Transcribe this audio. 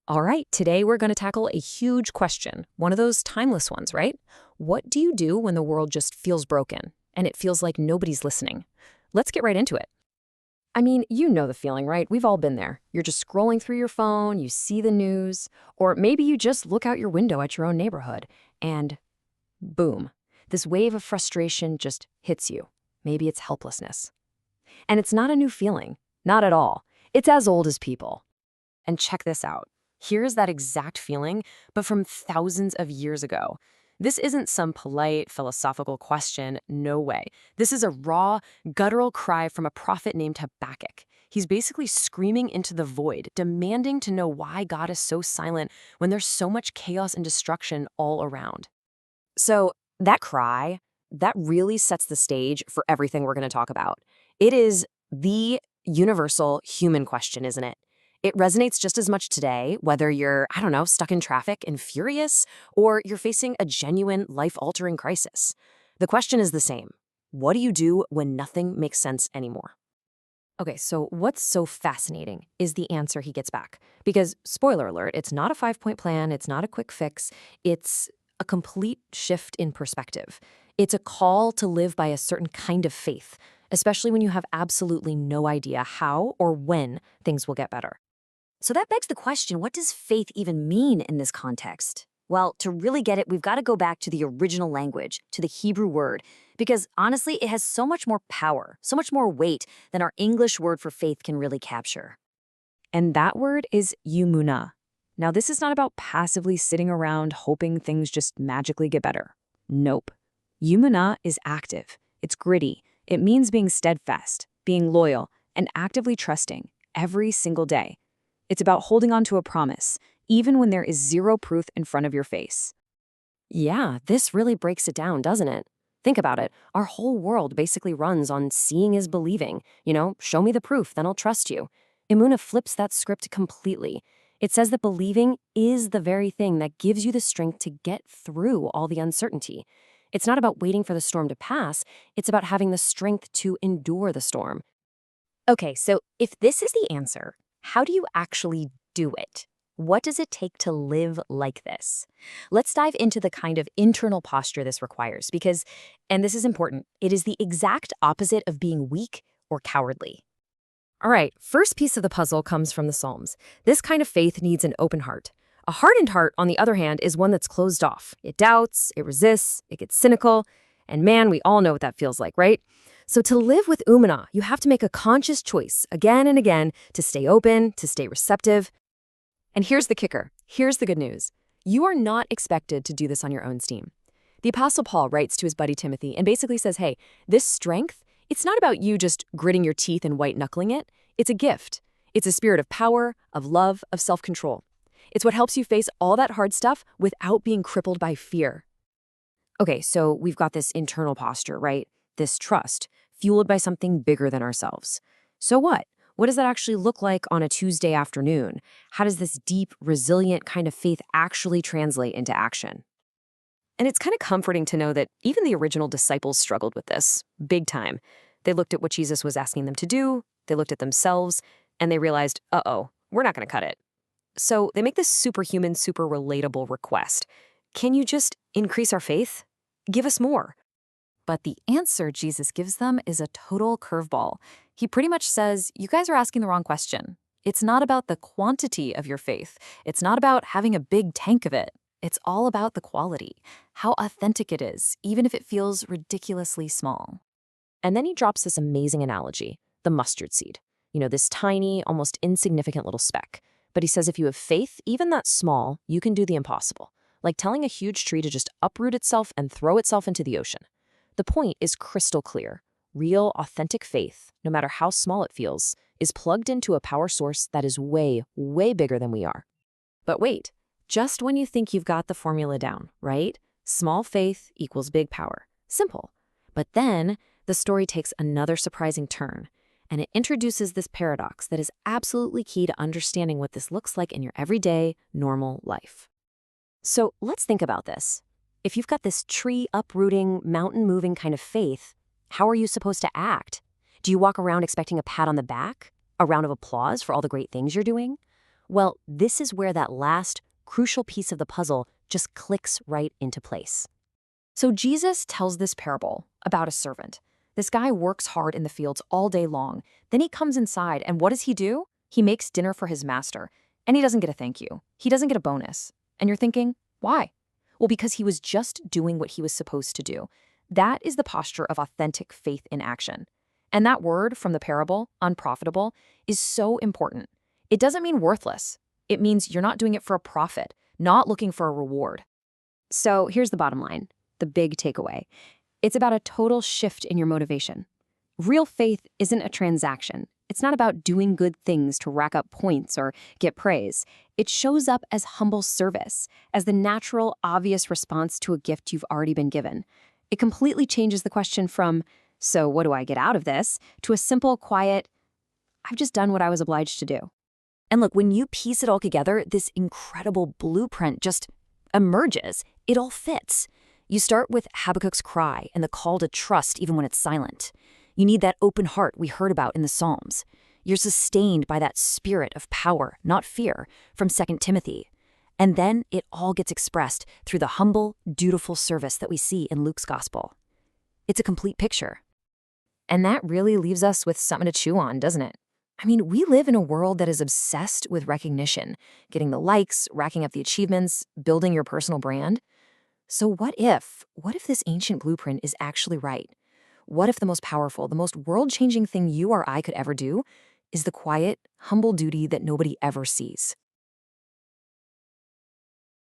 All right, today we're going to tackle a huge question, one of those timeless ones, right? What do you do when the world just feels broken and it feels like nobody's listening? Let's get right into it. I mean, you know the feeling, right? We've all been there. You're just scrolling through your phone, you see the news, or maybe you just look out your window at your own neighborhood, and boom, this wave of frustration just hits you. Maybe it's helplessness. And it's not a new feeling, not at all. It's as old as people. And check this out. Here's that exact feeling, but from thousands of years ago. This isn't some polite, philosophical question, no way. This is a raw, guttural cry from a prophet named Habakkuk. He's basically screaming into the void, demanding to know why God is so silent when there's so much chaos and destruction all around. So that cry, that really sets the stage for everything we're going to talk about. It is the universal human question, isn't it? It resonates just as much today, whether you're, I don't know, stuck in traffic and furious, or you're facing a genuine life-altering crisis. The question is the same. What do you do when nothing makes sense anymore? Okay, so what's so fascinating is the answer he gets back. Because, spoiler alert, it's not a five-point plan, it's not a quick fix, it's a complete shift in perspective. It's a call to live by a certain kind of faith, especially when you have absolutely no idea how or when things will get better. So that begs the question, what does faith even mean in this context? Well, to really get it, we've got to go back to the original language, to the Hebrew word, because honestly, it has so much more power, so much more weight than our English word for faith can really capture. And that word is yumuna. Now, this is not about passively sitting around hoping things just magically get better. Nope. Yumuna is active. It's gritty. It means being steadfast, being loyal, and actively trusting every single day. It's about holding on to a promise, even when there is zero proof in front of your face. Yeah, this really breaks it down, doesn't it? Think about it. Our whole world basically runs on seeing is believing. Show me the proof, then I'll trust you. Imuna flips that script completely. It says that believing is the very thing that gives you the strength to get through all the uncertainty. It's not about waiting for the storm to pass. It's about having the strength to endure the storm. Okay, so if this is the answer, how do you actually do it? What does it take to live like this? Let's dive into the kind of internal posture this requires because, and this is important, it is the exact opposite of being weak or cowardly. All right, first piece of the puzzle comes from the Psalms. This kind of faith needs an open heart. A hardened heart, on the other hand, is one that's closed off. It doubts, it resists, it gets cynical, and man, we all know what that feels like, right? So to live with umana, you have to make a conscious choice again and again to stay open, to stay receptive. And here's the kicker. Here's the good news. You are not expected to do this on your own steam. The Apostle Paul writes to his buddy Timothy and basically says, hey, this strength, it's not about you just gritting your teeth and white-knuckling it. It's a gift. It's a spirit of power, of love, of self-control. It's what helps you face all that hard stuff without being crippled by fear. Okay, so we've got this internal posture, right? This trust, fueled by something bigger than ourselves. So what? What does that actually look like on a Tuesday afternoon? How does this deep, resilient kind of faith actually translate into action? And it's kind of comforting to know that even the original disciples struggled with this, big time. They looked at what Jesus was asking them to do, they looked at themselves, and they realized, uh-oh, we're not going to cut it. So they make this superhuman, super relatable request. Can you just increase our faith? Give us more. But the answer Jesus gives them is a total curveball. He pretty much says, you guys are asking the wrong question. It's not about the quantity of your faith. It's not about having a big tank of it. It's all about the quality, how authentic it is, even if it feels ridiculously small. And then he drops this amazing analogy, the mustard seed. This tiny, almost insignificant little speck. But he says if you have faith, even that small, you can do the impossible. Like telling a huge tree to just uproot itself and throw itself into the ocean. The point is crystal clear. Real, authentic faith, no matter how small it feels, is plugged into a power source that is way, way bigger than we are. But wait, just when you think you've got the formula down, right? Small faith equals big power. Simple. But then the story takes another surprising turn, and it introduces this paradox that is absolutely key to understanding what this looks like in your everyday, normal life. So let's think about this. If you've got this tree-uprooting, mountain-moving kind of faith, how are you supposed to act? Do you walk around expecting a pat on the back? A round of applause for all the great things you're doing? Well, this is where that last, crucial piece of the puzzle just clicks right into place. So Jesus tells this parable about a servant. This guy works hard in the fields all day long. Then he comes inside, and what does he do? He makes dinner for his master, and he doesn't get a thank you. He doesn't get a bonus. And you're thinking, why? Well, because he was just doing what he was supposed to do. That is the posture of authentic faith in action. And that word from the parable, unprofitable, is so important. It doesn't mean worthless. It means you're not doing it for a profit, not looking for a reward. So here's the bottom line, the big takeaway. It's about a total shift in your motivation. Real faith isn't a transaction. It's not about doing good things to rack up points or get praise. It shows up as humble service, as the natural, obvious response to a gift you've already been given. It completely changes the question from, so what do I get out of this, to a simple, quiet, I've just done what I was obliged to do. And look, when you piece it all together, this incredible blueprint just emerges. It all fits. You start with Habakkuk's cry and the call to trust even when it's silent. You need that open heart we heard about in the Psalms. You're sustained by that spirit of power, not fear, from 2 Timothy. And then it all gets expressed through the humble, dutiful service that we see in Luke's gospel. It's a complete picture. And that really leaves us with something to chew on, doesn't it? I mean, we live in a world that is obsessed with recognition, getting the likes, racking up the achievements, building your personal brand. So what if this ancient blueprint is actually right? What if the most powerful, the most world-changing thing you or I could ever do is the quiet, humble duty that nobody ever sees?